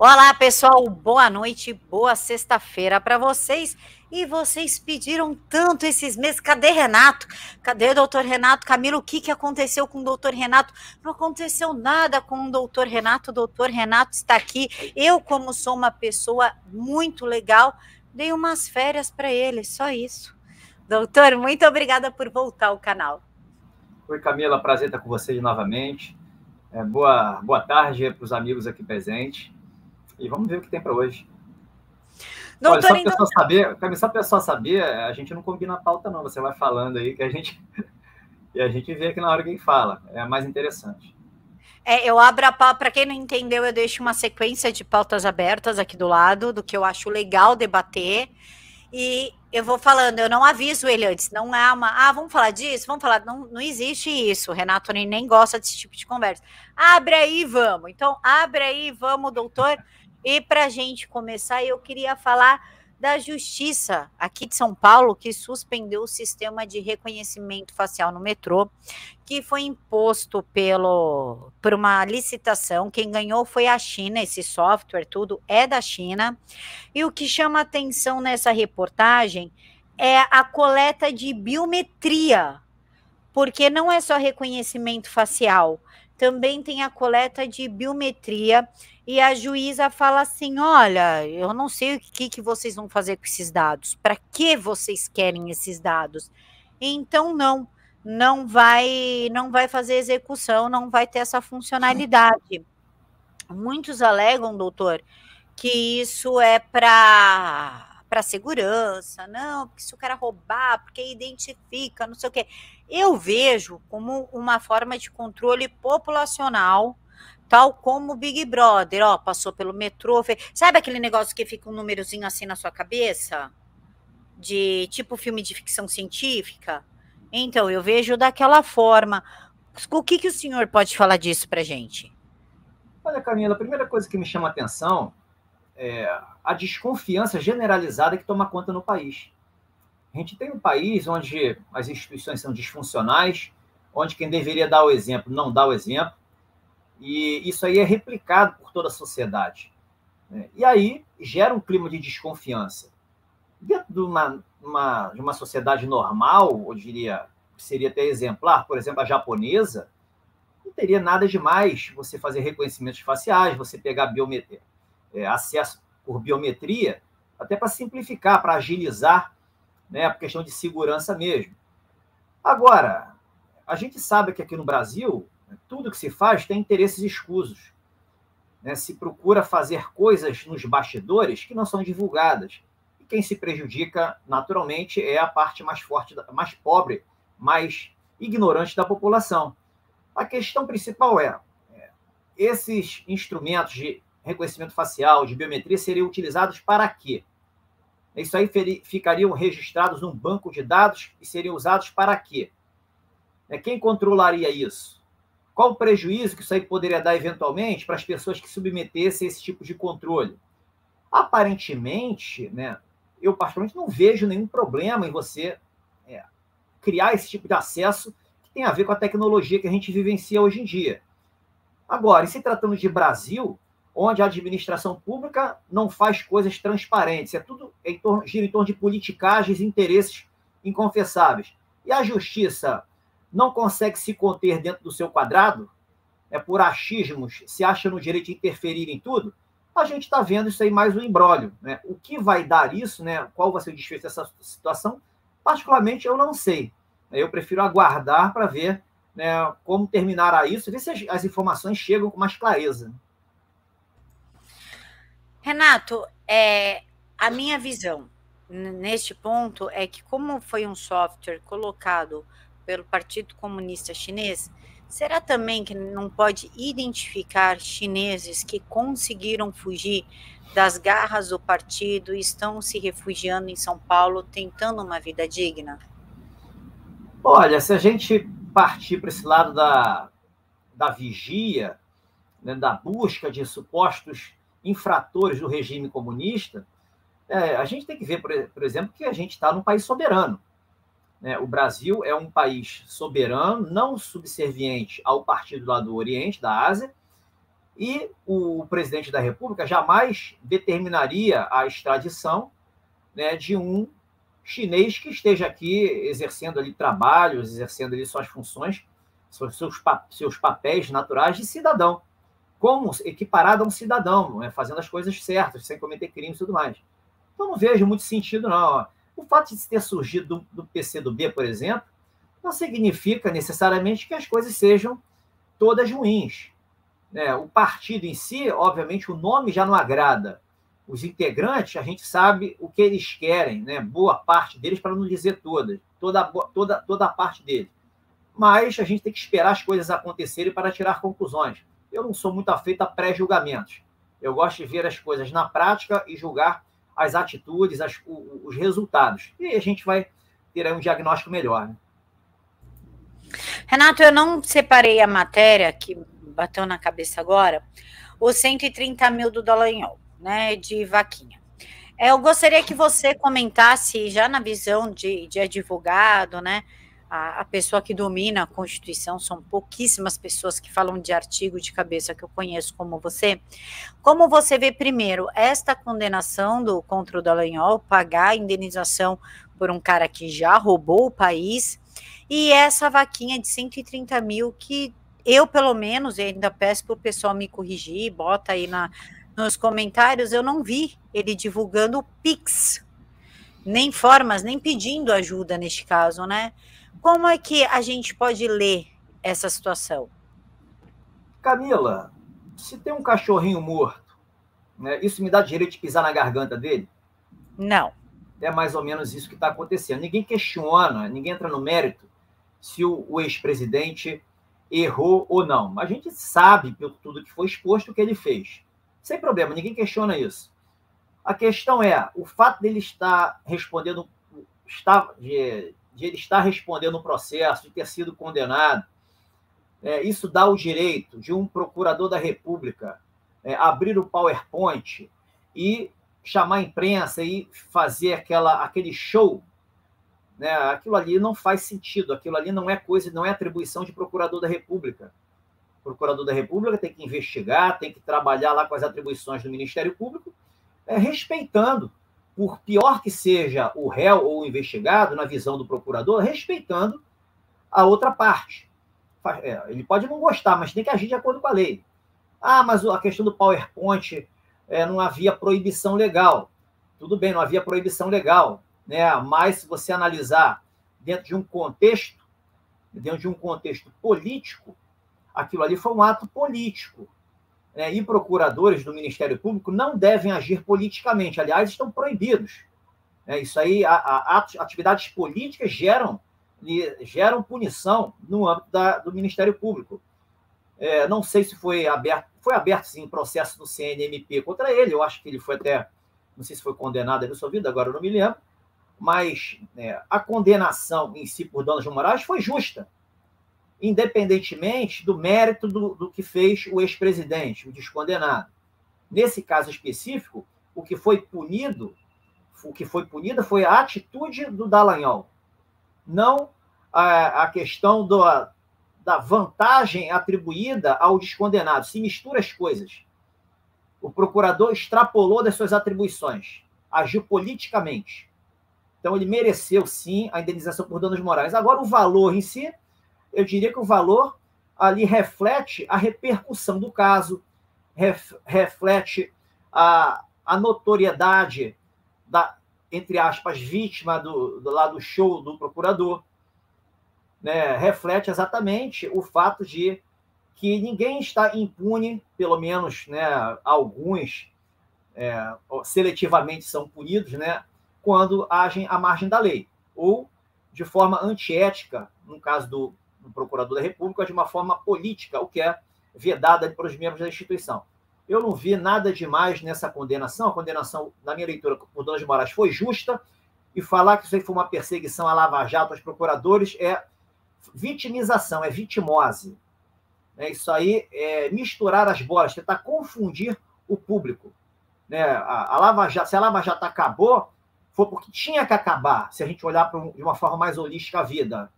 Olá, pessoal, boa noite, boa sexta-feira para vocês. E vocês pediram tanto esses meses, cadê Renato? Cadê o doutor Renato? Camila, o que aconteceu com o doutor Renato? Não aconteceu nada com o doutor Renato, o doutor Renato está aqui. Eu, como sou uma pessoa muito legal, dei umas férias para ele, só isso. Doutor, muito obrigada por voltar ao canal. Oi, Camila, prazer estar com vocês novamente. Boa tarde para os amigos aqui presentes. E vamos ver o que tem para hoje. Doutor, olha, só para o pessoal saber, a gente não combina a pauta, não. Você vai falando aí que a gente vê aqui na hora quem fala. É mais interessante. Eu abro a pauta, para quem não entendeu, eu deixo uma sequência de pautas abertas aqui do lado, do que eu acho legal debater. E eu vou falando, eu não aviso ele antes, não é vamos falar disso, vamos falar, não existe isso, o Renato nem gosta desse tipo de conversa. Abre aí, vamos. Então, abre aí, vamos, doutor. E para a gente começar, eu queria falar da Justiça aqui de São Paulo, que suspendeu o sistema de reconhecimento facial no metrô, que foi imposto por uma licitação. Quem ganhou foi a China, esse software, tudo é da China. E o que chama atenção nessa reportagem é a coleta de biometria, porque não é só reconhecimento facial, também tem a coleta de biometria, e a juíza fala assim, olha, eu não sei o que vocês vão fazer com esses dados, para que vocês querem esses dados? Então, não vai fazer execução, não vai ter essa funcionalidade. Muitos alegam, doutor, que isso é para segurança, não, porque se o cara roubar, porque identifica, não sei o quê. Eu vejo como uma forma de controle populacional, tal como o Big Brother, ó, passou pelo metrô, sabe aquele negócio que fica um númerozinho assim na sua cabeça? De tipo filme de ficção científica? Então, eu vejo daquela forma. O que o senhor pode falar disso pra gente? Olha, Camila, a primeira coisa que me chama a atenção é a desconfiança generalizada que toma conta no país. A gente tem um país onde as instituições são disfuncionais, onde quem deveria dar o exemplo não dá o exemplo, e isso aí é replicado por toda a sociedade. E aí gera um clima de desconfiança. Dentro de uma sociedade normal, eu diria que seria até exemplar, por exemplo, a japonesa, não teria nada demais você fazer reconhecimentos faciais, você pegar acesso por biometria, até para simplificar, para agilizar, né, a questão de segurança mesmo. Agora, a gente sabe que aqui no Brasil, tudo que se faz tem interesses escusos. Né? Se procura fazer coisas nos bastidores que não são divulgadas. E quem se prejudica, naturalmente, é a parte mais forte, mais pobre, mais ignorante da população. A questão principal esses instrumentos de reconhecimento facial, de biometria, seriam utilizados para quê? Isso aí ficariam registrados num banco de dados e seriam usados para quê? Quem controlaria isso? Qual o prejuízo que isso aí poderia dar eventualmente para as pessoas que submetessem esse tipo de controle? Aparentemente, né, eu particularmente não vejo nenhum problema em você criar esse tipo de acesso que tem a ver com a tecnologia que a gente vivencia hoje em dia. Agora, e se tratando de Brasil, onde a administração pública não faz coisas transparentes, tudo gira em torno de politicagens e interesses inconfessáveis. E a justiça não consegue se conter dentro do seu quadrado, por achismos, se acha no direito de interferir em tudo, a gente está vendo isso aí mais um imbróglio. Né? O que vai dar isso, né? Qual vai ser o desfecho dessa situação, particularmente eu não sei. Eu prefiro aguardar para ver, né, como terminará isso, ver se as informações chegam com mais clareza. Renato, a minha visão neste ponto é que, como foi um software colocado pelo Partido Comunista Chinês, será também que não pode identificar chineses que conseguiram fugir das garras do partido e estão se refugiando em São Paulo, tentando uma vida digna? Olha, se a gente partir para esse lado da vigia, né, da busca de supostos infratores do regime comunista, a gente tem que ver, por exemplo, que a gente está num país soberano. Né? O Brasil é um país soberano, não subserviente ao partido lá do Oriente, da Ásia, E o presidente da República jamais determinaria a extradição, né, de um chinês que esteja aqui exercendo ali trabalhos, exercendo ali suas funções, seus papéis naturais de cidadão, como equiparado a um cidadão, né, fazendo as coisas certas, sem cometer crimes e tudo mais. Então, não vejo muito sentido, não. O fato de ter surgido do PCdoB, por exemplo, não significa necessariamente que as coisas sejam todas ruins. O partido em si, obviamente, o nome já não agrada. Os integrantes, a gente sabe o que eles querem, né? Boa parte deles, para não dizer toda a parte deles. Mas a gente tem que esperar as coisas acontecerem para tirar conclusões. Eu não sou muito afeito a pré-julgamentos. Eu gosto de ver as coisas na prática e julgar as atitudes, os resultados. E a gente vai ter aí um diagnóstico melhor, né? Renato, eu não separei a matéria que bateu na cabeça agora, os 130 mil do Dallagnol, né, de vaquinha. Eu gostaria que você comentasse, já na visão de advogado, né, a pessoa que domina a Constituição, são pouquíssimas pessoas que falam de artigo de cabeça que eu conheço como você vê primeiro esta condenação contra o Dallagnol, pagar a indenização por um cara que já roubou o país, e essa vaquinha de 130 mil que eu, pelo menos, ainda peço para o pessoal me corrigir, bota aí nos comentários, eu não vi ele divulgando o Pix, nem formas, nem pedindo ajuda neste caso, né? Como é que a gente pode ler essa situação? Camila, se tem um cachorrinho morto, né, isso me dá direito de pisar na garganta dele? Não. É mais ou menos isso que está acontecendo. Ninguém questiona, ninguém entra no mérito se o ex-presidente errou ou não. A gente sabe, pelo tudo que foi exposto, o que ele fez. Sem problema, ninguém questiona isso. A questão é, o fato dele estar respondendo, de ele estar respondendo o processo, de ter sido condenado, isso dá o direito de um procurador da República abrir o PowerPoint e chamar a imprensa e fazer aquele show, né? Aquilo ali não faz sentido, aquilo ali não é coisa, não é atribuição de procurador da República. O procurador da República tem que investigar, tem que trabalhar lá com as atribuições do Ministério Público, respeitando, por pior que seja o réu ou o investigado, na visão do procurador, respeitando a outra parte. Ele pode não gostar, mas tem que agir de acordo com a lei. Mas a questão do PowerPoint, não havia proibição legal. Tudo bem, não havia proibição legal, né? Mas se você analisar dentro de um contexto político, aquilo ali foi um ato político. E procuradores do Ministério Público não devem agir politicamente, aliás, estão proibidos. Isso aí, atividades políticas geram punição no âmbito do Ministério Público. Não sei se foi aberto sim processo do CNMP contra ele, eu acho que ele foi até, não sei se foi condenado absolvido, agora eu não me lembro, mas a condenação em si por danos morais foi justa, independentemente do mérito do que fez o ex-presidente, o descondenado. Nesse caso específico, o que foi punido foi a atitude do Dallagnol, não a questão da vantagem atribuída ao descondenado. Se mistura as coisas. O procurador extrapolou das suas atribuições, agiu politicamente. Então, ele mereceu, sim, a indenização por danos morais. Agora, o valor em si, eu diria que o valor ali reflete a repercussão do caso, reflete a notoriedade da, entre aspas, vítima do show do procurador, né? Reflete exatamente o fato de que ninguém está impune, pelo menos, né, alguns seletivamente são punidos, né, quando agem à margem da lei, ou de forma antiética, no caso do procurador da República, de uma forma política, o que é vedada pelos membros da instituição. Eu não vi nada demais nessa condenação. A condenação, na minha leitura, por danos morais foi justa, e falar que isso aí foi uma perseguição à Lava Jato aos procuradores é vitimização, é vitimose. Isso aí é misturar as bolas, tentar confundir o público. A Lava Jato, se a Lava Jato acabou, foi porque tinha que acabar, se a gente olhar de uma forma mais holística a vida.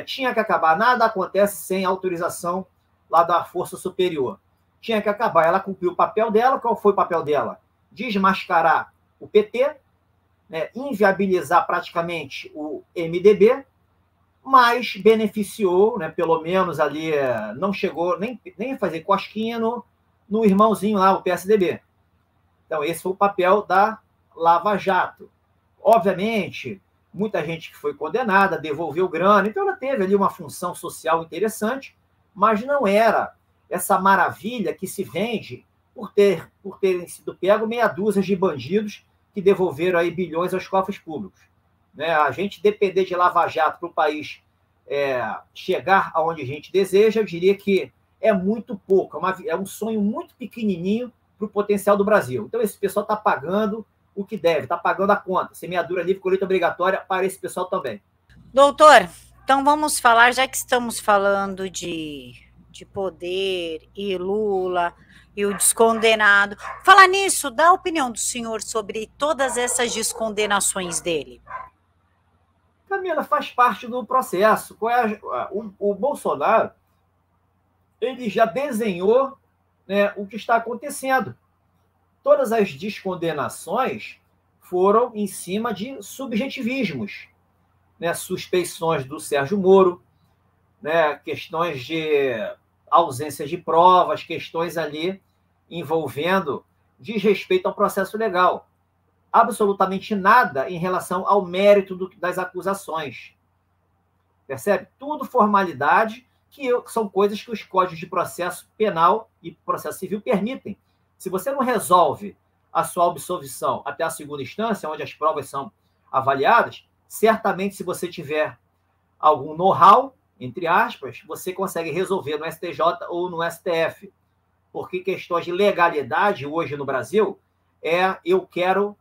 Tinha que acabar, nada acontece sem autorização lá da força superior. tinha que acabar. Ela cumpriu o papel dela. Qual foi o papel dela? Desmascarar o PT, né, inviabilizar praticamente o MDB, mas beneficiou, né, pelo menos ali, não chegou nem a fazer cosquinha no irmãozinho lá, o PSDB. Então, esse foi o papel da Lava Jato. Obviamente, muita gente que foi condenada devolveu grana, então ela teve ali uma função social interessante, mas não era essa maravilha que se vende por terem sido pego meia dúzia de bandidos que devolveram aí bilhões aos cofres públicos. Né? A gente depender de Lava Jato para o país chegar aonde a gente deseja, eu diria que é muito pouco, é um sonho muito pequenininho para o potencial do Brasil. Então, esse pessoal está pagando o que deve, está pagando a conta. Semeadura livre, colheita obrigatória para esse pessoal também. Doutor, então vamos falar, já que estamos falando de poder e Lula e o descondenado. Falar nisso, dá a opinião do senhor sobre todas essas descondenações dele. Camila, faz parte do processo. O Bolsonaro, ele já desenhou, né, o que está acontecendo. Todas as descondenações foram em cima de subjetivismos, né, suspeições do Sérgio Moro, né, questões de ausência de provas, questões ali envolvendo desrespeito ao processo legal. Absolutamente nada em relação ao mérito das acusações. Percebe? Tudo formalidade, que são coisas que os códigos de processo penal e processo civil permitem. Se você não resolve a sua absolvição até a segunda instância, onde as provas são avaliadas, certamente, se você tiver algum know-how, entre aspas, você consegue resolver no STJ ou no STF. Porque questões de legalidade hoje no Brasil eu quero,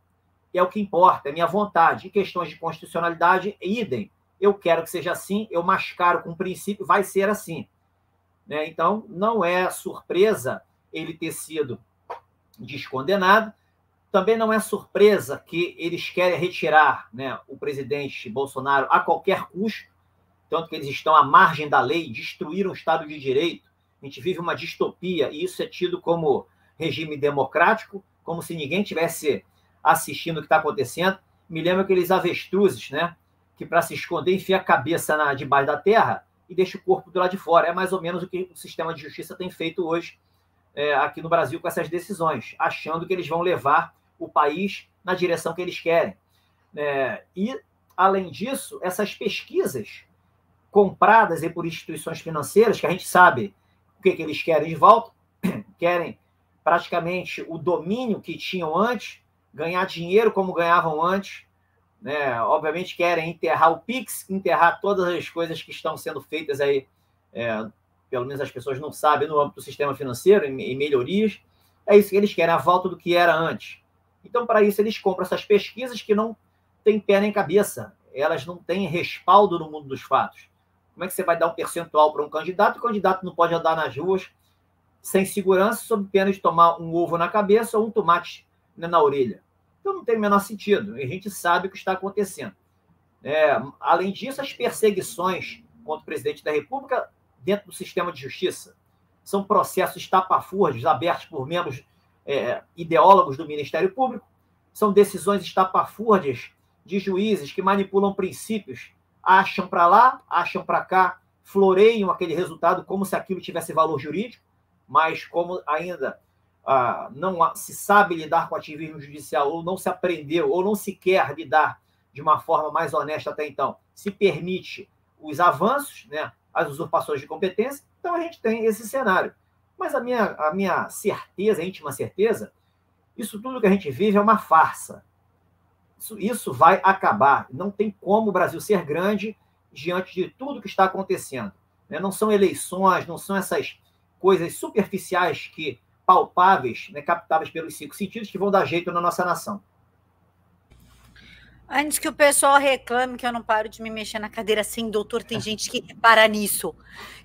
é o que importa, é minha vontade. E questões de constitucionalidade, idem. Eu quero que seja assim, eu mascaro com o princípio, vai ser assim. Né? Então, não é surpresa ele ter sido descondenado. Também não é surpresa que eles querem retirar, né, o presidente Bolsonaro a qualquer custo, tanto que eles estão à margem da lei, destruíram o Estado de Direito. A gente vive uma distopia e isso é tido como regime democrático, como se ninguém tivesse assistindo o que está acontecendo. Me lembro aqueles avestruzes, né, que para se esconder enfia a cabeça debaixo da terra e deixa o corpo do lado de fora. É mais ou menos o que o sistema de justiça tem feito hoje aqui no Brasil com essas decisões, achando que eles vão levar o país na direção que eles querem. E, além disso, essas pesquisas compradas por instituições financeiras, que a gente sabe o que eles querem de volta, querem praticamente o domínio que tinham antes, ganhar dinheiro como ganhavam antes, né? Obviamente querem enterrar o Pix, enterrar todas as coisas que estão sendo feitas aí, pelo menos as pessoas não sabem, no âmbito do sistema financeiro, em melhorias. É isso que eles querem, a volta do que era antes. Então, para isso, eles compram essas pesquisas que não têm pé nem cabeça, elas não têm respaldo no mundo dos fatos. Como é que você vai dar um percentual para um candidato? O candidato não pode andar nas ruas sem segurança, sob pena de tomar um ovo na cabeça ou um tomate, né, na orelha. Então não tem o menor sentido. A gente sabe o que está acontecendo. Além disso, as perseguições contra o presidente da República dentro do sistema de justiça são processos estapafúrdios abertos por membros ideólogos do Ministério Público, são decisões estapafúrdias de juízes que manipulam princípios, acham para lá, acham para cá, floreiam aquele resultado como se aquilo tivesse valor jurídico, mas como ainda não se sabe lidar com o ativismo judicial, ou não se aprendeu, ou não se quer lidar de uma forma mais honesta até então, se permite os avanços, né, as usurpações de competência, então a gente tem esse cenário. Mas a minha certeza, a íntima certeza, isso tudo que a gente vive é uma farsa. Isso vai acabar. Não tem como o Brasil ser grande diante de tudo que está acontecendo. Não são eleições, não são essas coisas superficiais, palpáveis, né, captáveis pelos 5 sentidos, que vão dar jeito na nossa nação. Antes que o pessoal reclame que eu não paro de me mexer na cadeira assim, doutor, tem gente que repara nisso.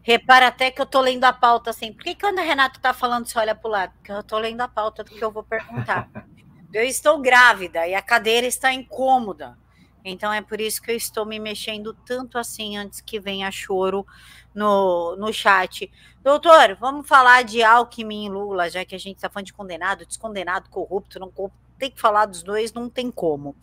Repara até que eu tô lendo a pauta assim. Por que quando a Renata tá falando, você olha pro lado? Porque eu tô lendo a pauta do que eu vou perguntar. Eu estou grávida e a cadeira está incômoda. Então é por isso que eu estou me mexendo tanto assim antes que venha choro no chat. Doutor, vamos falar de Alckmin e Lula, já que a gente está falando de condenado, descondenado, corrupto, não tem que falar dos dois, não tem como.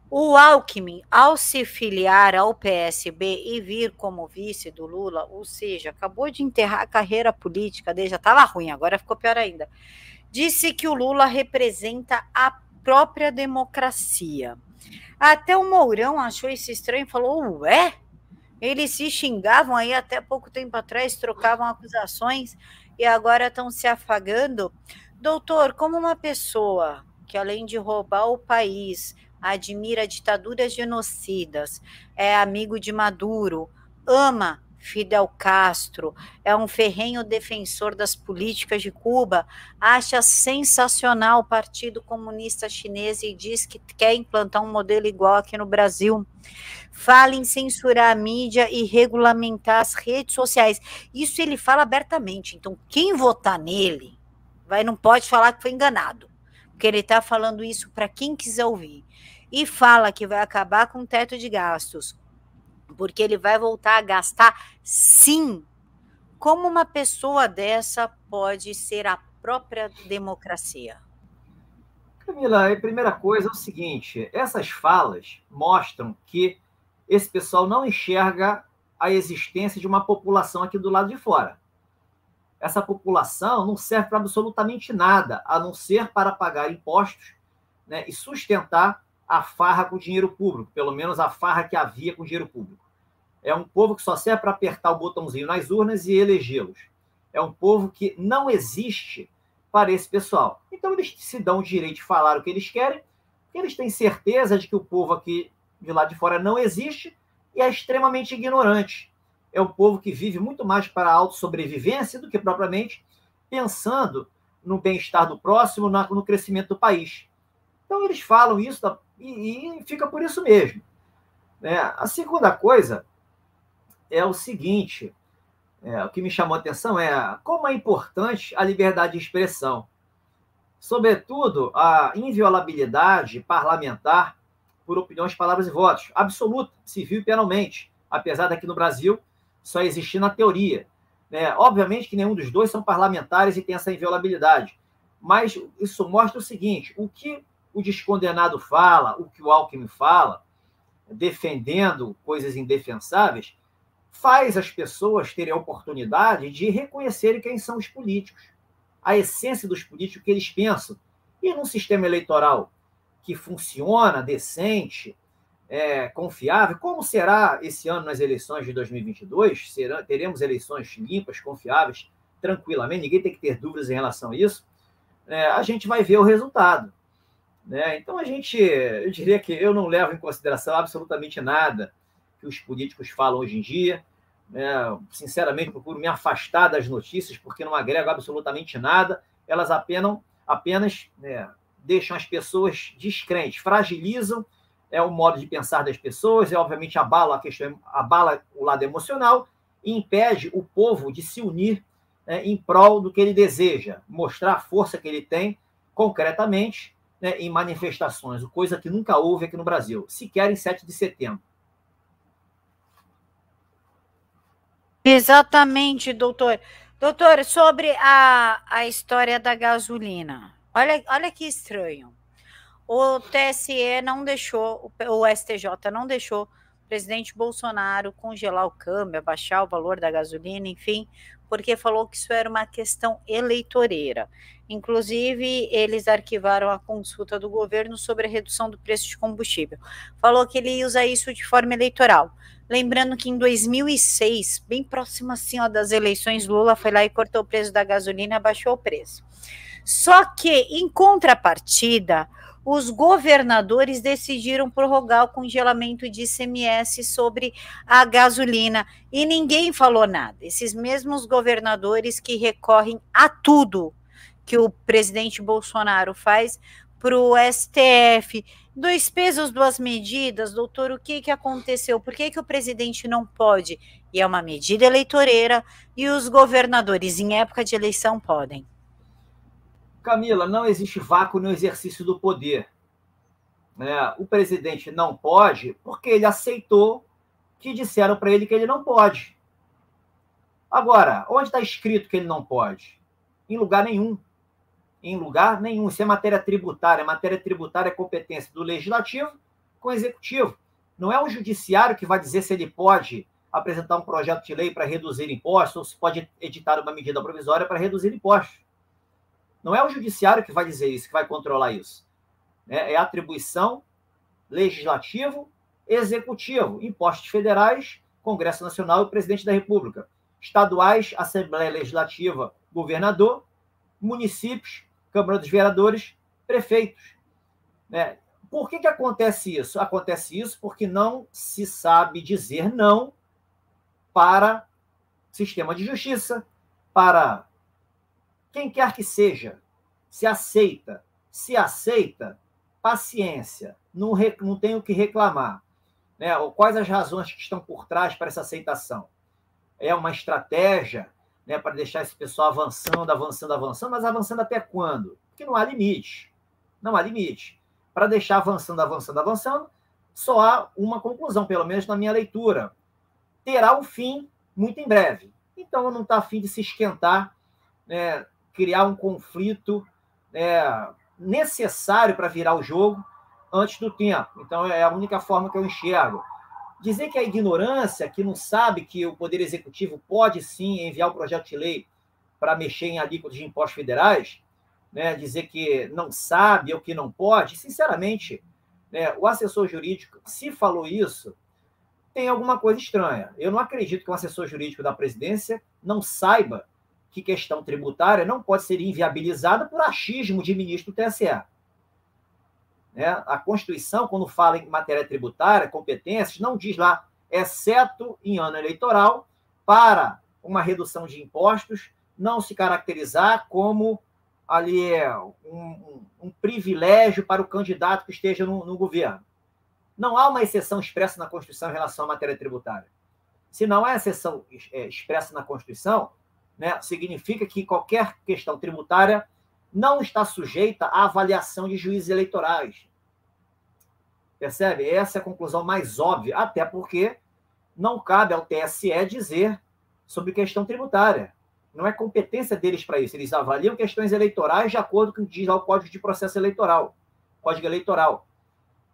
O Alckmin, ao se filiar ao PSB e vir como vice do Lula, ou seja, acabou de enterrar a carreira política dele, já estava ruim, agora ficou pior ainda. Disse que o Lula representa a própria democracia. Até o Mourão achou isso estranho e falou, ué? Eles se xingavam aí até pouco tempo atrás, trocavam acusações e agora estão se afagando. Doutor, como uma pessoa que além de roubar o país, admira ditaduras genocidas, é amigo de Maduro, ama Fidel Castro, é um ferrenho defensor das políticas de Cuba, acha sensacional o Partido Comunista Chinês e diz que quer implantar um modelo igual aqui no Brasil. Fala em censurar a mídia e regulamentar as redes sociais. Isso ele fala abertamente. Então, quem votar nele não pode falar que foi enganado, porque ele está falando isso para quem quiser ouvir. E fala que vai acabar com o teto de gastos, porque ele vai voltar a gastar, sim. Como uma pessoa dessa pode ser a própria democracia? Camila, a primeira coisa é o seguinte: essas falas mostram que esse pessoal não enxerga a existência de uma população aqui do lado de fora. Essa população não serve para absolutamente nada, a não ser para pagar impostos, né, e sustentar a farra com o dinheiro público, pelo menos a farra que havia com o dinheiro público. É um povo que só serve para apertar o botãozinho nas urnas e elegê-los. É um povo que não existe para esse pessoal. Então eles se dão o direito de falar o que eles querem, porque eles têm certeza de que o povo aqui de lá de fora não existe e é extremamente ignorante. É um povo que vive muito mais para a autossobrevivência do que propriamente pensando no bem-estar do próximo, no crescimento do país. Então eles falam isso e fica por isso mesmo. A segunda coisa é o seguinte, o que me chamou a atenção é como é importante a liberdade de expressão. Sobretudo, a inviolabilidade parlamentar por opiniões, palavras e votos. Absoluta, civil e penalmente. Apesar daqui no Brasil só existir na teoria. Obviamente que nenhum dos dois são parlamentares e tem essa inviolabilidade. Mas isso mostra o seguinte, o que o descondenado fala, o que o Alckmin fala, defendendo coisas indefensáveis, faz as pessoas terem a oportunidade de reconhecerem quem são os políticos, a essência dos políticos, o que eles pensam. E num sistema eleitoral que funciona, decente, confiável, como será esse ano nas eleições de 2022, teremos eleições limpas, confiáveis, tranquilamente, ninguém tem que ter dúvidas em relação a isso, a gente vai ver o resultado. Então, eu diria que eu não levo em consideração absolutamente nada que os políticos falam hoje em dia. Sinceramente, procuro me afastar das notícias, porque não agregam absolutamente nada. Elas apenas deixam as pessoas descrentes, fragilizam o modo de pensar das pessoas, obviamente abala o lado emocional e impede o povo de se unir em prol do que ele deseja, mostrar a força que ele tem concretamente em manifestações, coisa que nunca houve aqui no Brasil, sequer em 7 de setembro. Exatamente, doutor. Doutor, sobre a história da gasolina. Olha que estranho. O TSE não deixou, o STJ não deixou o presidente Bolsonaro congelar o câmbio, abaixar o valor da gasolina, enfim, porque falou que isso era uma questão eleitoreira. Inclusive, eles arquivaram a consulta do governo sobre a redução do preço de combustível. Falou que ele usa isso de forma eleitoral. Lembrando que em 2006, bem próximo assim das eleições, Lula foi lá e cortou o preço da gasolina e abaixou o preço. Só que, em contrapartida, os governadores decidiram prorrogar o congelamento de ICMS sobre a gasolina e ninguém falou nada. Esses mesmos governadores que recorrem a tudo que o presidente Bolsonaro faz para o STF. 2 pesos, 2 medidas, doutor, o que aconteceu? Por que o presidente não pode? E é uma medida eleitoreira e os governadores, em época de eleição, podem. Camila, não existe vácuo no exercício do poder. né, o presidente não pode porque ele aceitou que disseram para ele que ele não pode. Agora, onde está escrito que ele não pode? Em lugar nenhum. Em lugar nenhum. Isso é matéria tributária. Matéria tributária é competência do legislativo com o executivo. Não é o judiciário que vai dizer se ele pode apresentar um projeto de lei para reduzir impostos ou se pode editar uma medida provisória para reduzir impostos. Não é o judiciário que vai dizer isso, que vai controlar isso. É a atribuição legislativo, executivo, impostos federais, Congresso Nacional e Presidente da República. Estaduais, Assembleia Legislativa, governador, municípios, Câmara dos Vereadores, prefeitos. Né? Por que acontece isso? Acontece isso porque não se sabe dizer não para sistema de justiça, para quem quer que seja. Se aceita, paciência, não tem o que reclamar. Né? Quais as razões que estão por trás para essa aceitação? É uma estratégia, né, para deixar esse pessoal avançando, mas avançando até quando? Porque não há limite. Não há limite. Para deixar avançando, só há uma conclusão, pelo menos na minha leitura. Terá um fim muito em breve. Então, não está a fim de se esquentar, né, criar um conflito necessário para virar o jogo antes do tempo. Então, é a única forma que eu enxergo. Dizer que a ignorância, que não sabe que o Poder Executivo pode sim enviar um projeto de lei para mexer em alíquotas de impostos federais, né, dizer que não sabe ou que não pode, sinceramente, né, o assessor jurídico, se falou isso, tem alguma coisa estranha. Eu não acredito que um assessor jurídico da presidência não saiba que questão tributária não pode ser inviabilizada por achismo de ministro do TSE. Né? A Constituição, quando fala em matéria tributária, competências, não diz lá, exceto em ano eleitoral, para uma redução de impostos não se caracterizar como ali um privilégio para o candidato que esteja no governo. Não há uma exceção expressa na Constituição em relação à matéria tributária. Se não há exceção expressa na Constituição, né, significa que qualquer questão tributária não está sujeita à avaliação de juízes eleitorais. Percebe? Essa é a conclusão mais óbvia, até porque não cabe ao TSE dizer sobre questão tributária. Não é competência deles para isso. Eles avaliam questões eleitorais de acordo com o que diz lá o Código de Processo Eleitoral, Código Eleitoral.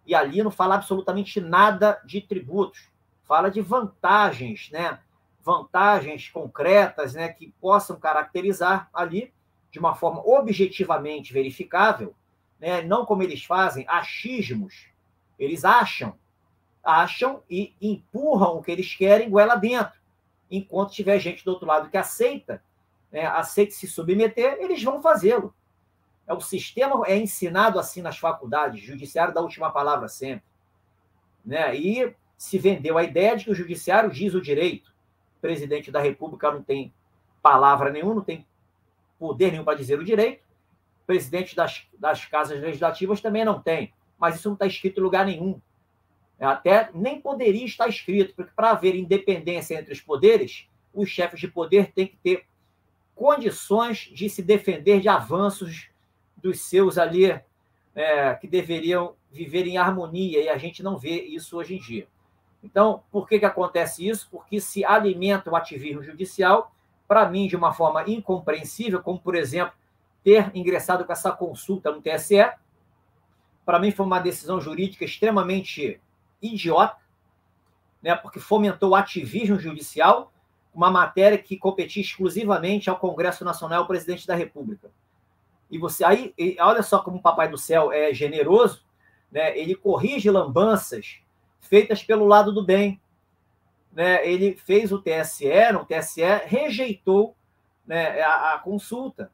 E ali não fala absolutamente nada de tributos. Fala de vantagens, né? Vantagens concretas, né, que possam caracterizar ali de uma forma objetivamente verificável, né, não como eles fazem, achismos. Eles acham e empurram o que eles querem goela dentro. Enquanto tiver gente do outro lado que aceita, né, aceita se submeter, eles vão fazê-lo. O sistema é ensinado assim nas faculdades, judiciário dá a última palavra sempre. Né? E se vendeu a ideia de que o judiciário diz o direito. O presidente da República não tem palavra nenhuma, não tem poder nenhum para dizer o direito. O presidente das casas legislativas também não tem. Mas isso não está escrito em lugar nenhum. Até nem poderia estar escrito, porque para haver independência entre os poderes, os chefes de poder têm que ter condições de se defender de avanços dos seus ali, que deveriam viver em harmonia, e a gente não vê isso hoje em dia. Então, por que acontece isso? Porque se alimenta o ativismo judicial, para mim, de uma forma incompreensível, como, por exemplo, ter ingressado com essa consulta no TSE. Para mim, foi uma decisão jurídica extremamente idiota, né, porque fomentou o ativismo judicial, uma matéria que competia exclusivamente ao Congresso Nacional e ao Presidente da República. E você aí, olha só como o Papai do Céu é generoso, né, ele corrige lambanças feitas pelo lado do bem. Né, ele fez o TSE rejeitou, né, a consulta.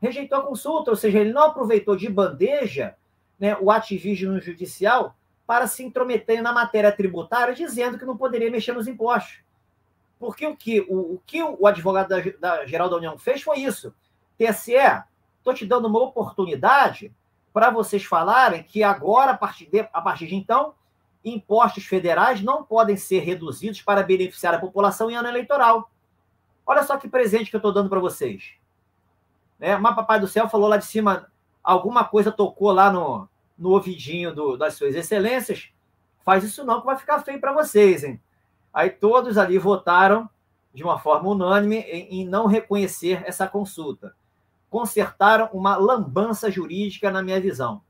Rejeitou a consulta, ou seja, ele não aproveitou de bandeja, né, o ativismo judicial para se intrometer na matéria tributária, dizendo que não poderia mexer nos impostos. Porque o que o advogado geral da União fez foi isso. TSE, estou te dando uma oportunidade para vocês falarem que agora, a partir de então, impostos federais não podem ser reduzidos para beneficiar a população em ano eleitoral. Olha só que presente que eu estou dando para vocês. Né? Mas Papai do Céu falou lá de cima, alguma coisa tocou lá no no ouvidinho das suas excelências, faz isso não, que vai ficar feio para vocês, hein? Aí todos ali votaram de uma forma unânime em não reconhecer essa consulta. Consertaram uma lambança jurídica, na minha visão.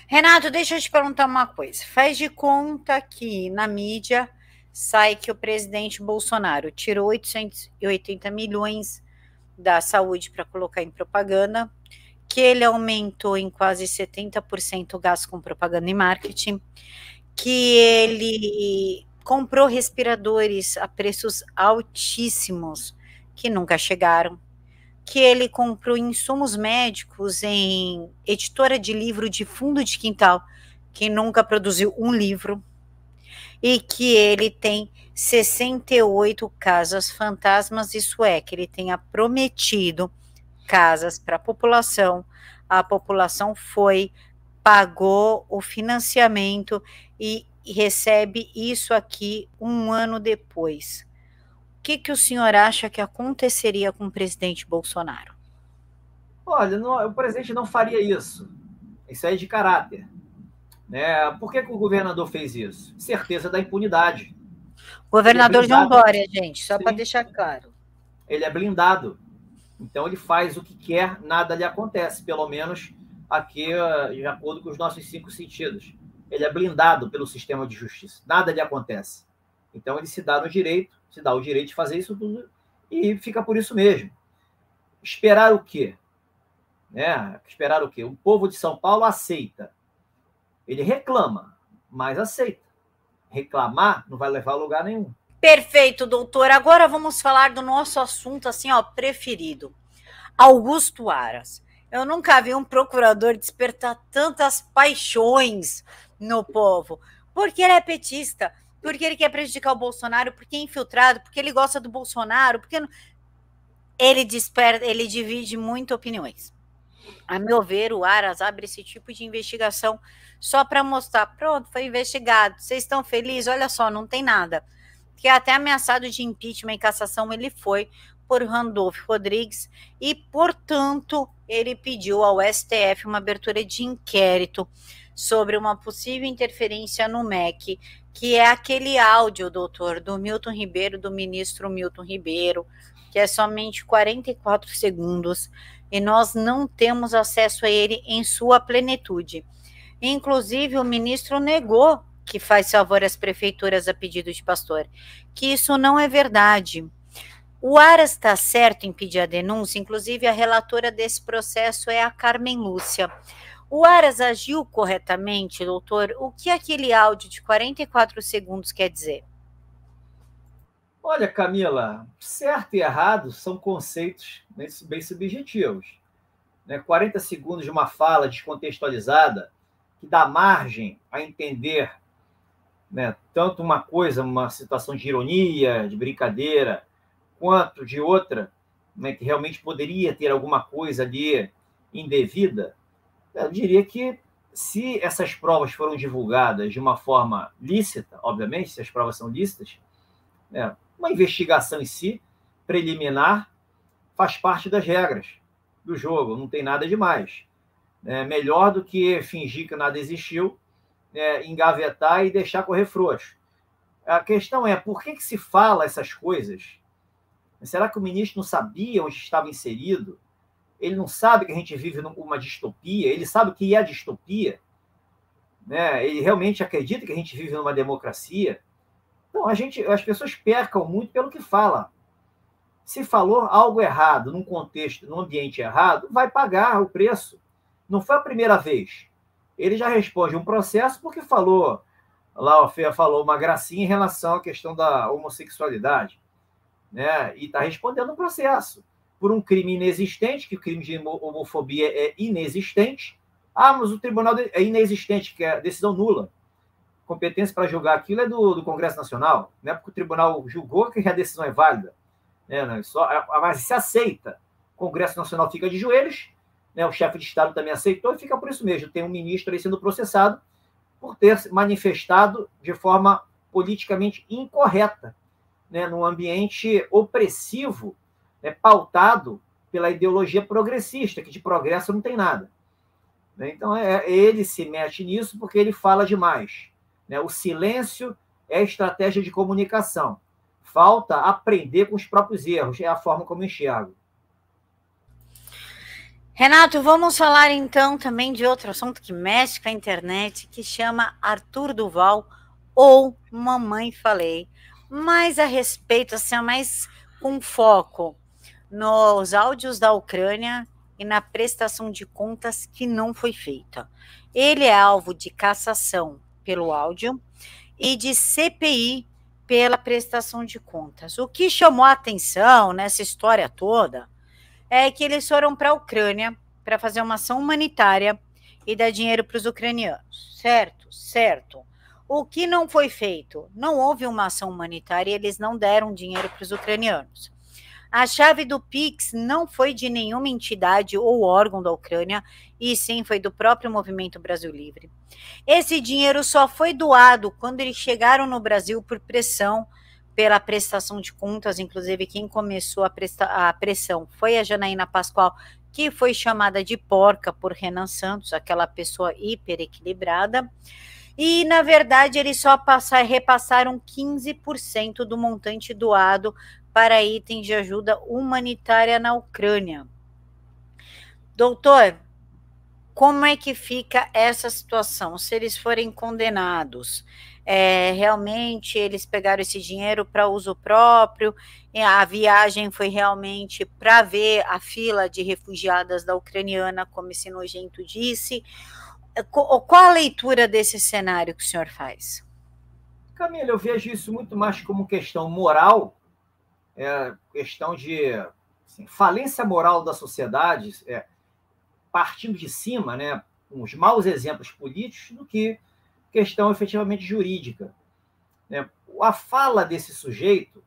Renato, deixa eu te perguntar uma coisa. Faz de conta que na mídia sai que o presidente Bolsonaro tirou 880 milhões da saúde para colocar em propaganda, que ele aumentou em quase 70% o gasto com propaganda e marketing, que ele comprou respiradores a preços altíssimos que nunca chegaram, que ele comprou insumos médicos em editora de livro de fundo de quintal, que nunca produziu um livro, e que ele tem 68 casas fantasmas, isso é, que ele tenha prometido casas para a população foi, pagou o financiamento e recebe isso aqui um ano depois. O que o senhor acha que aconteceria com o presidente Bolsonaro? Olha, o presidente não faria isso. Isso aí é de caráter. Né? Por que o governador fez isso? Certeza da impunidade. Governador João Dória, gente, só para deixar claro. Ele é blindado. Então ele faz o que quer, nada lhe acontece, pelo menos aqui de acordo com os nossos 5 sentidos. Ele é blindado pelo sistema de justiça, nada lhe acontece. Então ele se dá o direito de fazer isso tudo e fica por isso mesmo. Esperar o quê? Esperar o quê? O povo de São Paulo aceita. Ele reclama, mas aceita. Reclamar não vai levar a lugar nenhum. Perfeito, doutor. Agora vamos falar do nosso assunto assim, preferido. Augusto Aras. Eu nunca vi um procurador despertar tantas paixões no povo. Porque ele é petista, porque ele quer prejudicar o Bolsonaro, porque é infiltrado, porque ele gosta do Bolsonaro, porque ele divide muito opiniões. A meu ver, o Aras abre esse tipo de investigação só para mostrar, pronto, foi investigado, vocês estão felizes? Olha só, não tem nada. Que até ameaçado de impeachment e cassação ele foi por Randolfo Rodrigues e, portanto, ele pediu ao STF uma abertura de inquérito sobre uma possível interferência no MEC, que é aquele áudio, doutor, do Milton Ribeiro, do ministro Milton Ribeiro, que é somente 44 segundos, e nós não temos acesso a ele em sua plenitude. Inclusive, o ministro negou que faz favor às prefeituras a pedido de pastor, que isso não é verdade. O Aras está certo em pedir a denúncia, inclusive a relatora desse processo é a Carmen Lúcia. O Aras agiu corretamente, doutor? O que aquele áudio de 44 segundos quer dizer? Olha, Camila, certo e errado são conceitos bem subjetivos. 40 segundos de uma fala descontextualizada que dá margem a entender tanto uma coisa, uma situação de ironia, de brincadeira, quanto de outra, que realmente poderia ter alguma coisa ali indevida. Eu diria que se essas provas foram divulgadas de uma forma lícita, obviamente, se as provas são lícitas, uma investigação em si, preliminar, faz parte das regras do jogo, não tem nada demais. Melhor do que fingir que nada existiu, engavetar e deixar correr frouxo. A questão é, por que se fala essas coisas? Será que o ministro não sabia onde estava inserido? Ele não sabe que a gente vive numa distopia? Ele sabe o que é distopia? Ele realmente acredita que a gente vive numa democracia? Então, as pessoas pecam muito pelo que fala. Se falou algo errado, num contexto, num ambiente errado, vai pagar o preço. Não foi a primeira vez. Ele já responde um processo porque falou uma gracinha em relação à questão da homossexualidade. E está respondendo um processo por um crime inexistente, que o crime de homofobia é inexistente. Mas o tribunal é inexistente, que é decisão nula. Competência para julgar aquilo é do Congresso Nacional, porque o tribunal julgou que a decisão é válida. Mas se aceita, o Congresso Nacional fica de joelhos, o chefe de Estado também aceitou e fica por isso mesmo. Tem um ministro aí sendo processado por ter manifestado de forma politicamente incorreta, num ambiente opressivo, pautado pela ideologia progressista, que de progresso não tem nada. Né? Então, ele se mete nisso porque ele fala demais. Né? O silêncio é estratégia de comunicação. Falta aprender com os próprios erros, é a forma como eu enxergo. Renato, vamos falar então também de outro assunto que mexe com a internet, que chama Arthur Duval ou Mamãe Falei, mais a respeito, assim, mais com foco nos áudios da Ucrânia e na prestação de contas que não foi feita. Ele é alvo de cassação pelo áudio e de CPI pela prestação de contas. O que chamou a atenção nessa história toda é que eles foram para a Ucrânia para fazer uma ação humanitária e dar dinheiro para os ucranianos. Certo, certo. O que não foi feito? Não houve uma ação humanitária e eles não deram dinheiro para os ucranianos. A chave do Pix não foi de nenhuma entidade ou órgão da Ucrânia, e sim foi do próprio Movimento Brasil Livre. Esse dinheiro só foi doado quando eles chegaram no Brasil por pressão pela prestação de contas. Inclusive quem começou a pressão foi a Janaína Pascoal, que foi chamada de porca por Renan Santos, aquela pessoa hiper equilibrada. E, na verdade, eles só repassaram 15% do montante doado para itens de ajuda humanitária na Ucrânia. Doutor, como é que fica essa situação? Se eles forem condenados, realmente eles pegaram esse dinheiro para uso próprio, a viagem foi realmente para ver a fila de refugiadas da ucraniana, como esse nojento disse. Qual a leitura desse cenário que o senhor faz? Camila, eu vejo isso muito mais como questão moral, questão de assim, falência moral da sociedade, partindo de cima, né, com os maus exemplos políticos, do que questão efetivamente jurídica. Né? A fala desse sujeito,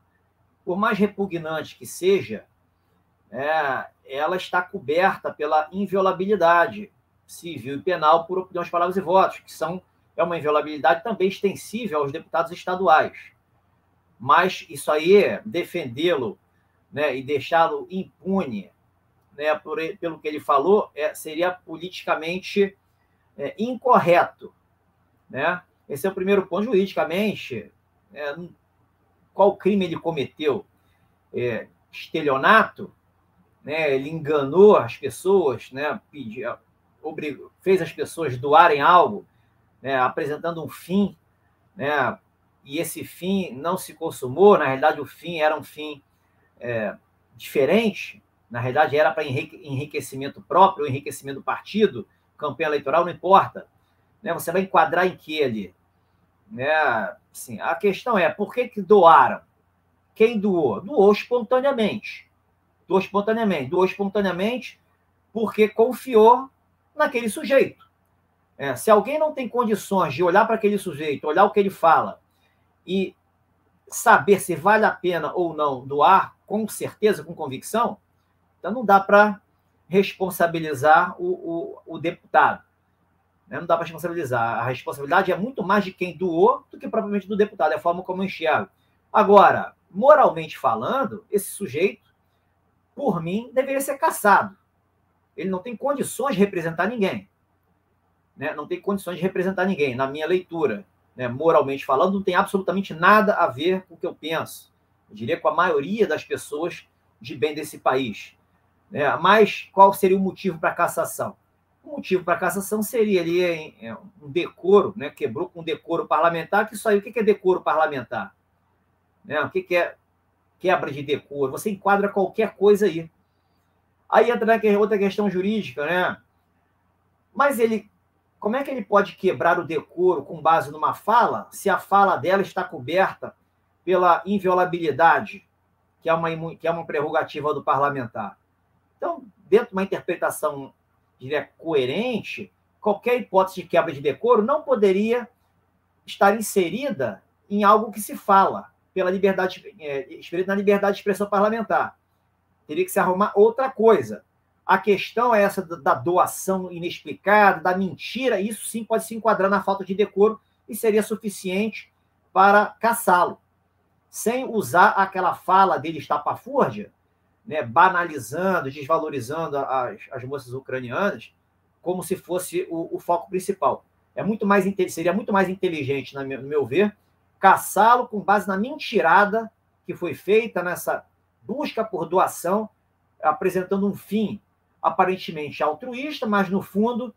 por mais repugnante que seja, ela está coberta pela inviolabilidade civil e penal por opiniões, palavras e votos, que é uma inviolabilidade também extensível aos deputados estaduais. Mas isso aí, defendê-lo, né, e deixá-lo impune, né, pelo que ele falou, seria politicamente incorreto. Né? Esse é o primeiro ponto. Juridicamente, qual crime ele cometeu? Estelionato, né? Ele enganou as pessoas, né? Fez as pessoas doarem algo, né? Apresentando um fim, né? E esse fim não se consumou. Na realidade, o fim era um fim diferente. Na realidade, era para enriquecimento próprio, enriquecimento do partido, campanha eleitoral, não importa. Né? Você vai enquadrar em que ali? Né? Assim, a questão é, por que doaram? Quem doou? Doou espontaneamente. Doou espontaneamente porque confiou naquele sujeito. Se alguém não tem condições de olhar para aquele sujeito, olhar o que ele fala e saber se vale a pena ou não doar, com certeza, com convicção, então não dá para responsabilizar o deputado. Né? Não dá para responsabilizar. A responsabilidade é muito mais de quem doou do que propriamente do deputado. É a forma como eu enxergo. Agora, moralmente falando, esse sujeito, por mim, deveria ser cassado. Ele não tem condições de representar ninguém. Né? Não tem condições de representar ninguém, na minha leitura. Né? Moralmente falando, não tem absolutamente nada a ver com o que eu penso. Eu diria com a maioria das pessoas de bem desse país. Né? Mas qual seria o motivo para a cassação? O motivo para a cassação seria ali um decoro, né? Quebrou com decoro parlamentar, que isso aí, o que é decoro parlamentar? Né? O que é quebra de decoro? Você enquadra qualquer coisa aí. Aí entra outra questão jurídica, né? Mas como é que ele pode quebrar o decoro com base numa fala, se a fala dela está coberta pela inviolabilidade, que é uma prerrogativa do parlamentar? Então, dentro de uma interpretação, diria, coerente, qualquer hipótese de quebra de decoro não poderia estar inserida em algo que se fala pela liberdade, na liberdade de expressão parlamentar. Teria que se arrumar outra coisa. A questão é essa da doação inexplicada, da mentira. Isso sim pode se enquadrar na falta de decoro e seria suficiente para cassá-lo, sem usar aquela fala dele estapafúrdia, né, banalizando, desvalorizando as moças ucranianas, como se fosse o foco principal. Seria muito mais inteligente, no meu ver, caçá-lo com base na mentirada que foi feita nessa busca por doação, apresentando um fim aparentemente altruísta, mas no fundo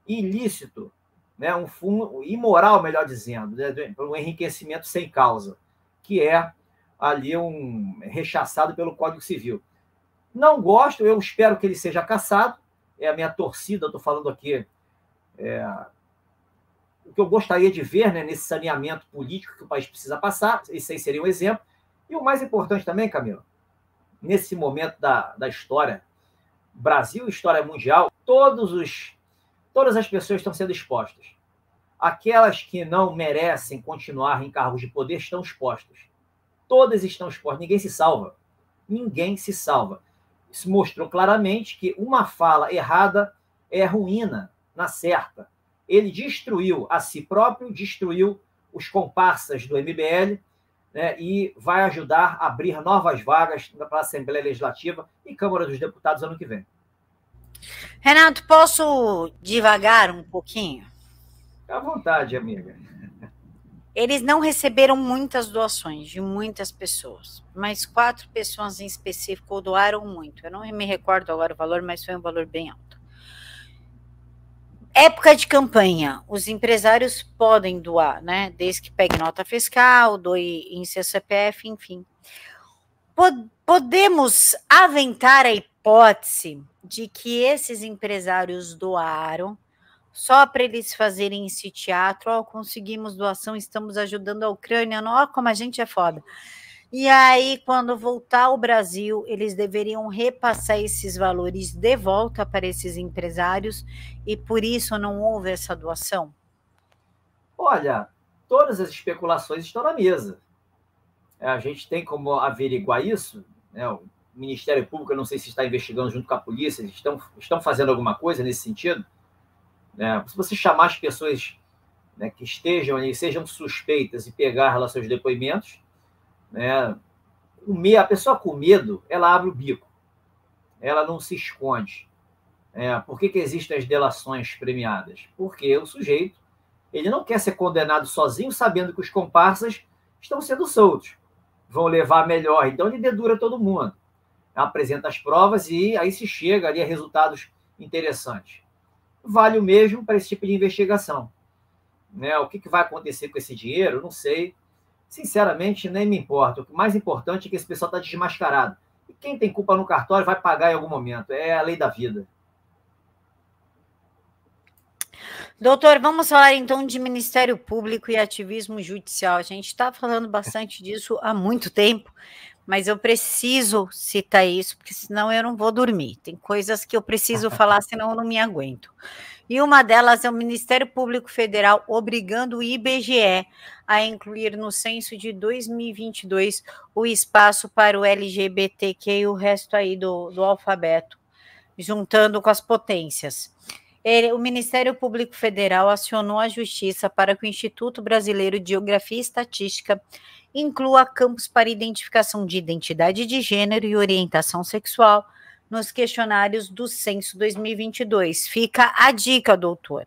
ilícito, né? Um fundo imoral, melhor dizendo, né? Um enriquecimento sem causa, que é ali rechaçado pelo Código Civil. Não gosto, eu espero que ele seja cassado, é a minha torcida, estou falando aqui, o que eu gostaria de ver, né, nesse saneamento político que o país precisa passar, esse aí seria um exemplo. E o mais importante também, Camila, nesse momento da história, Brasil, história mundial, todas as pessoas estão sendo expostas. Aquelas que não merecem continuar em cargos de poder estão expostas. Todas estão expostas, ninguém se salva. Ninguém se salva. Isso mostrou claramente que uma fala errada é ruína na certa. Ele destruiu a si próprio, destruiu os comparsas do MBL, né, e vai ajudar a abrir novas vagas para a Assembleia Legislativa e Câmara dos Deputados ano que vem. Renato, posso divagar um pouquinho? À vontade, amiga. Eles não receberam muitas doações de muitas pessoas, mas 4 pessoas em específico doaram muito. Eu não me recordo agora o valor, mas foi um valor bem alto. Época de campanha, os empresários podem doar, né? Desde que pegue nota fiscal, doe em seu CPF, enfim. Podemos aventar a hipótese de que esses empresários doaram só para eles fazerem esse teatro, conseguimos doação, estamos ajudando a Ucrânia, ó, como a gente é foda. E aí, quando voltar ao Brasil, eles deveriam repassar esses valores de volta para esses empresários e por isso não houve essa doação? Olha, todas as especulações estão na mesa. A gente tem como averiguar isso, né? O Ministério Público, eu não sei se está investigando junto com a polícia, estão fazendo alguma coisa nesse sentido. Se você chamar as pessoas, né, que estejam ali, sejam suspeitas e pegar lá seus depoimentos, né, a pessoa com medo, ela abre o bico, ela não se esconde. Por que existem as delações premiadas? Porque o sujeito, ele não quer ser condenado sozinho, sabendo que os comparsas estão sendo soltos, vão levar melhor, então ele dedura todo mundo, apresenta as provas e aí se chega ali a resultados interessantes. Vale o mesmo para esse tipo de investigação. O que vai acontecer com esse dinheiro, não sei. Sinceramente, nem me importa. O mais importante é que esse pessoal está desmascarado. E quem tem culpa no cartório vai pagar em algum momento. É a lei da vida. Doutor, vamos falar então de Ministério Público e ativismo judicial. A gente está falando bastante disso há muito tempo, mas eu preciso citar isso, porque senão eu não vou dormir. Tem coisas que eu preciso falar, senão eu não me aguento. E uma delas é o Ministério Público Federal obrigando o IBGE a incluir no censo de 2022 o espaço para o LGBTQ e o resto aí do alfabeto, juntando com as potências. O Ministério Público Federal acionou a Justiça para que o Instituto Brasileiro de Geografia e Estatística inclua campos para identificação de identidade de gênero e orientação sexual nos questionários do Censo 2022. Fica a dica, doutor.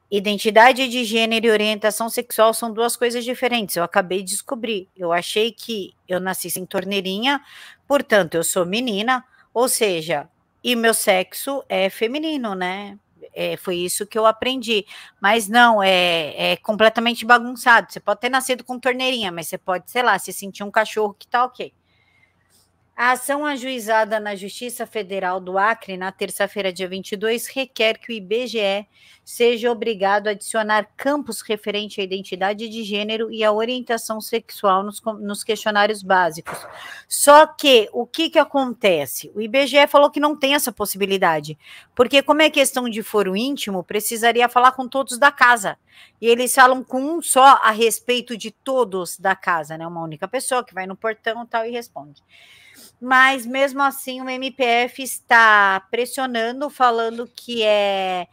Identidade de gênero e orientação sexual são 2 coisas diferentes. Eu acabei de descobrir. Eu achei que eu nasci sem torneirinha, portanto, eu sou menina, ou seja, e meu sexo é feminino, né? Foi isso que eu aprendi, mas não, é completamente bagunçado. Você pode ter nascido com torneirinha, mas você pode, sei lá, se sentir um cachorro que tá ok. A ação ajuizada na Justiça Federal do Acre, na terça-feira, dia 22, requer que o IBGE seja obrigado a adicionar campos referentes à identidade de gênero e à orientação sexual nos questionários básicos. Só que, o que acontece? O IBGE falou que não tem essa possibilidade, porque como é questão de foro íntimo, precisaria falar com todos da casa. E eles falam com um só a respeito de todos da casa, né? Uma única pessoa que vai no portão e tal e responde. Mas, mesmo assim, o MPF está pressionando, falando que é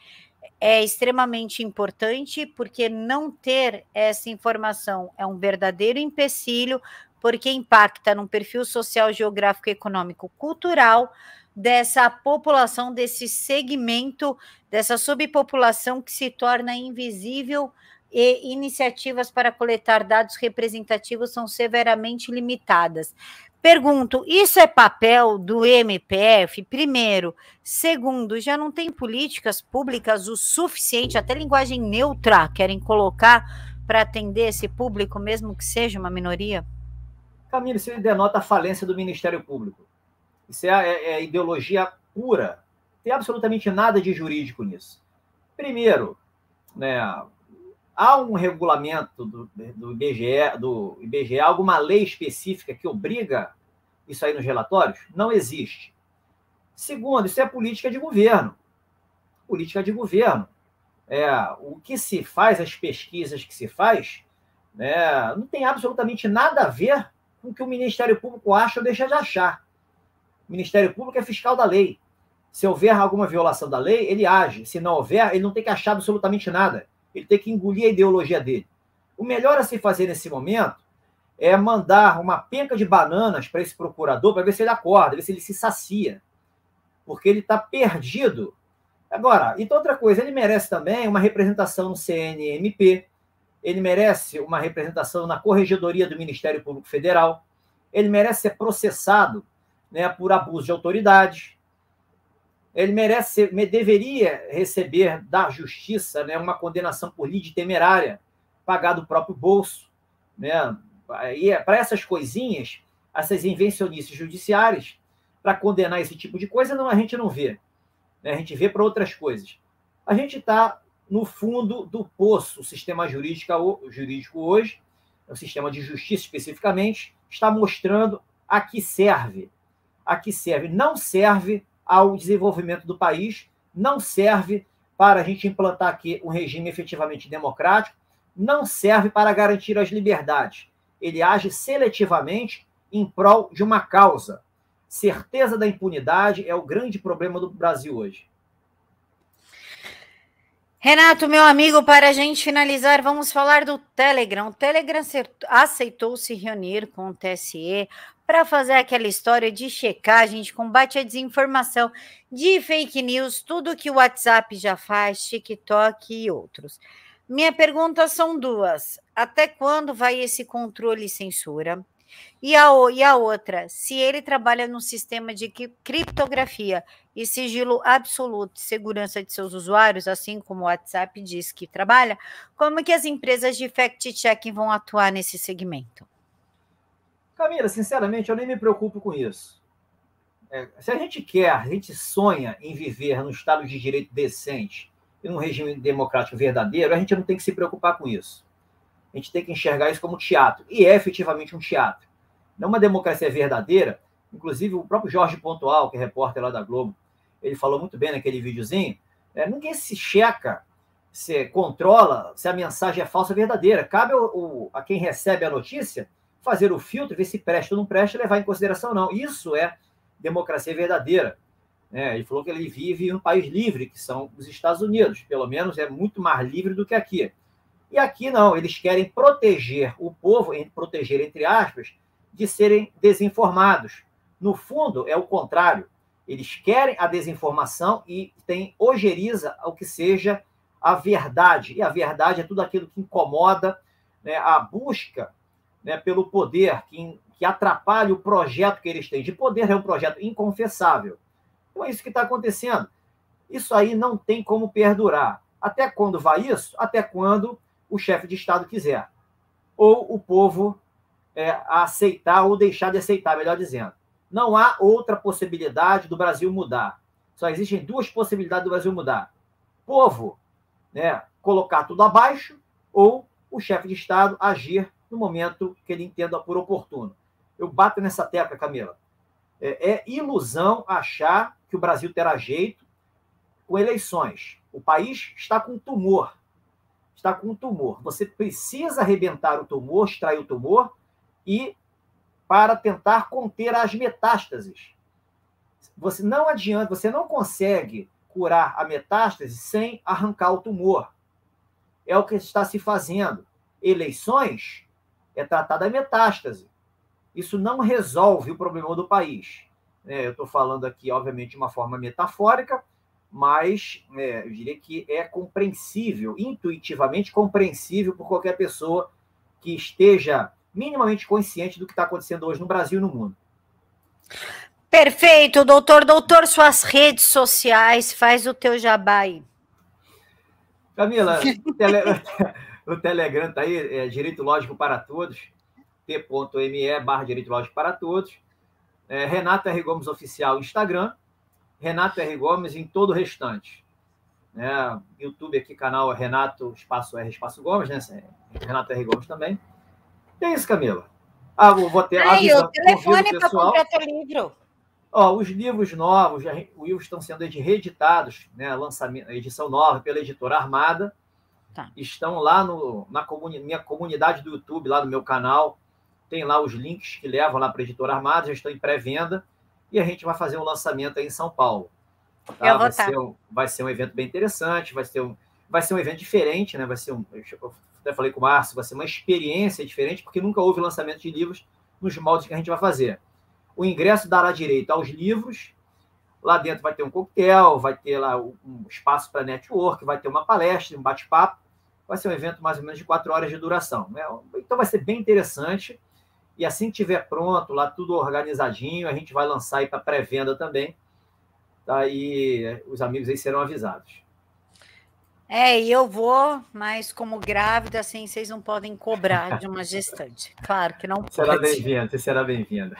extremamente importante, porque não ter essa informação é um verdadeiro empecilho, porque impacta num perfil social, geográfico, econômico, cultural dessa população, desse segmento, dessa subpopulação que se torna invisível e iniciativas para coletar dados representativos são severamente limitadas. Pergunto, isso é papel do MPF? Primeiro. Segundo, já não tem políticas públicas o suficiente, até linguagem neutra querem colocar para atender esse público, mesmo que seja uma minoria? Camila, isso denota a falência do Ministério Público. Isso é ideologia pura. Não tem absolutamente nada de jurídico nisso. Primeiro, né, há um regulamento do IBGE, alguma lei específica que obriga isso aí nos relatórios? Não existe. Segundo, isso é política de governo. Política de governo. O que se faz, as pesquisas que se faz, né, não tem absolutamente nada a ver com o que o Ministério Público acha ou deixa de achar. O Ministério Público é fiscal da lei. Se houver alguma violação da lei, ele age. Se não houver, ele não tem que achar absolutamente nada. Ele tem que engolir a ideologia dele. O melhor a se fazer nesse momento é mandar uma penca de bananas para esse procurador para ver se ele acorda, ver se ele se sacia. Porque ele está perdido. Agora, então outra coisa, ele merece também uma representação no CNMP, ele merece uma representação na Corregedoria do Ministério Público Federal, ele merece ser processado, né, por abuso de autoridade, ele deveria receber da justiça, né, uma condenação por lide temerária, pagar do próprio bolso. Né? E para essas coisinhas, essas invencionices judiciárias, para condenar esse tipo de coisa, a gente não vê. Né? A gente vê para outras coisas. A gente está no fundo do poço. O sistema jurídico hoje, o sistema de justiça especificamente, está mostrando a que serve. A que serve. Não serve ao desenvolvimento do país, não serve para a gente implantar aqui um regime efetivamente democrático, não serve para garantir as liberdades. Ele age seletivamente em prol de uma causa. Certeza da impunidade é o grande problema do Brasil hoje. Renato, meu amigo, para a gente finalizar, vamos falar do Telegram. O Telegram aceitou se reunir com o TSE para fazer aquela história de checagem, de combate à desinformação, de fake news, tudo que o WhatsApp já faz, TikTok e outros. Minha pergunta são duas. Até quando vai esse controle e censura? E a outra, se ele trabalha num sistema de criptografia e sigilo absoluto, segurança de seus usuários, assim como o WhatsApp diz que trabalha, como que as empresas de fact-checking vão atuar nesse segmento? Camila, sinceramente, eu nem me preocupo com isso. Se a gente sonha em viver num Estado de direito decente e num regime democrático verdadeiro, a gente não tem que se preocupar com isso. A gente tem que enxergar isso como teatro. E é efetivamente um teatro. Não uma democracia verdadeira. Inclusive, o próprio Jorge Pontual, que é repórter lá da Globo, ele falou muito bem naquele videozinho, ninguém se checa, se controla se a mensagem é falsa ou verdadeira. Cabe a quem recebe a notícia fazer o filtro, ver se presta ou não presta, levar em consideração não. Isso é democracia verdadeira. Ele falou que ele vive em um país livre, que são os Estados Unidos. Pelo menos é muito mais livre do que aqui. E aqui não, eles querem proteger o povo, proteger entre aspas, de serem desinformados. No fundo, é o contrário. Eles querem a desinformação e têm ojeriza ao que seja a verdade. E a verdade é tudo aquilo que incomoda, né, a busca, né, pelo poder, que atrapalha o projeto que eles têm. De poder é um projeto inconfessável. Então é isso que está acontecendo. Isso aí não tem como perdurar. Até quando vai isso? Até quando o chefe de Estado quiser. Ou o povo aceitar ou deixar de aceitar, melhor dizendo. Não há outra possibilidade do Brasil mudar. Só existem duas possibilidades do Brasil mudar. Povo, né, colocar tudo abaixo, ou o chefe de Estado agir no momento que ele entenda por oportuno. Eu bato nessa tecla, Camila. É ilusão achar que o Brasil terá jeito com eleições. O país está com tumor. Está com um tumor. Você precisa arrebentar o tumor, extrair o tumor, e para tentar conter as metástases. Você não adianta, você não consegue curar a metástase sem arrancar o tumor. É o que está se fazendo. Eleições é tratar da metástase. Isso não resolve o problema do país. Eu estou falando aqui, obviamente, de uma forma metafórica, mas eu diria que é compreensível, intuitivamente compreensível por qualquer pessoa que esteja minimamente consciente do que está acontecendo hoje no Brasil e no mundo. Perfeito, doutor. Doutor, suas redes sociais, faz o teu jabá aí. Camila, o Telegram está aí, é Direito Lógico para Todos, t.me/Direito Lógico para Todos. Renato R. Gomes Oficial Instagram, Renato R. Gomes em todo o restante. YouTube aqui, canal Renato Espaço R Espaço Gomes, né? Renato R. Gomes também. É isso, Camila. Vou ter o telefone para comprar teu livro. Os livros novos, os livros estão sendo reeditados, né? Lançamento, edição nova pela editora Armada. Tá. Estão lá na minha comunidade do YouTube, lá no meu canal. Tem lá os links que levam lá para a editora Armada, já estão em pré-venda. E a gente vai fazer um lançamento aí em São Paulo. Tá? Vai ser um evento bem interessante, vai ser um evento diferente, né? Eu até falei com o Márcio, vai ser uma experiência diferente, porque nunca houve lançamento de livros nos moldes que a gente vai fazer. O ingresso dará direito aos livros, lá dentro vai ter um coquetel, vai ter lá um espaço para network, vai ter uma palestra, um bate-papo, vai ser um evento mais ou menos de 4 horas de duração, né? Então vai ser bem interessante, e assim que estiver pronto, lá tudo organizadinho, a gente vai lançar aí para pré-venda também, tá? E os amigos aí serão avisados. E eu vou, mas como grávida, assim, vocês não podem cobrar de uma gestante. Claro que não pode. Será bem-vinda.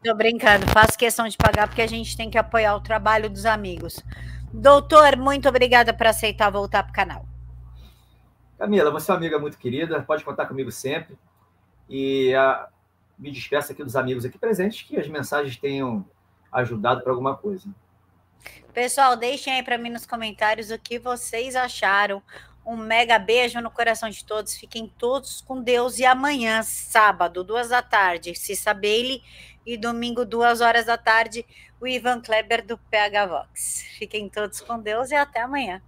Tô brincando, faço questão de pagar porque a gente tem que apoiar o trabalho dos amigos. Doutor, muito obrigada por aceitar voltar para o canal. Camila, você é uma amiga muito querida, pode contar comigo sempre. E me despeço aqui dos amigos aqui presentes, que as mensagens tenham ajudado para alguma coisa. Pessoal, deixem aí para mim nos comentários o que vocês acharam. Um mega beijo no coração de todos. Fiquem todos com Deus. E amanhã, sábado, 2 da tarde, Cissa Bailey. E domingo, 2 horas da tarde, o Ivan Kleber do PH Vox. Fiquem todos com Deus e até amanhã.